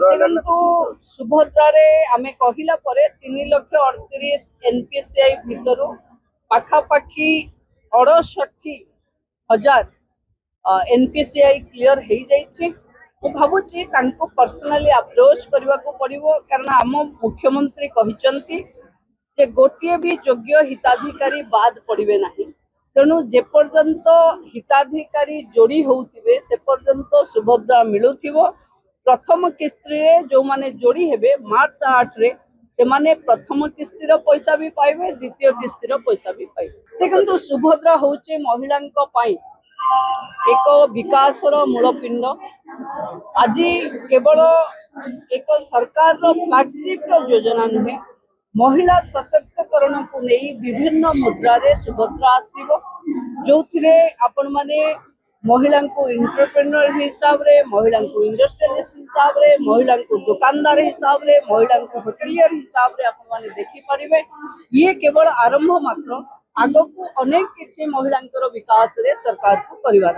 देखो सुभद्रा रे आमे कहिला परे 3,38,000 एनपीसीआई भितर पाखापाखी 68,000 एनपीसीआई क्लियर हो जाइए। मु भावुची तांको पर्सनली अप्रोच करने को पड़ो कारण आम मुख्यमंत्री कहते जे गोटे भी योग्य हिताधिकारी बाद पड़े ना। तेणु जेपर्यंत हिताधिकारी जोड़ी होते से पर्यंत सुभद्रा मिलुथिबो। प्रथम किस्ती जो माने जोड़ी हेबे मार्च 8 रे से माने प्रथम किस्तीर पैसा भी पाइबे, द्वितीय किस्तीर पैसा भी पाइबे। देखंतु सुभद्रा होचे महिलांको पाई एक विकासर मूलपिंड। आज केवल एक सरकार फ्लैगशिप योजना नुहे, महिला सशक्तिकरण को नहीं विभिन्न मुद्रा रे सुभद्रा आसीबो जो थिरे आपण माने महिला को एंटरप्रेन्योर हिसाब रे, महिला को इंडस्ट्रियलिस्ट हिसाब रे, महिला को दुकानदार हिसाब रे, महिला को होटेलियर हिसाब रे आपण माने देखि परिबे। ये केवल आरंभ मात्र, आगो को अनेक किछि महिलांकर विकास रे सरकार को करिवार।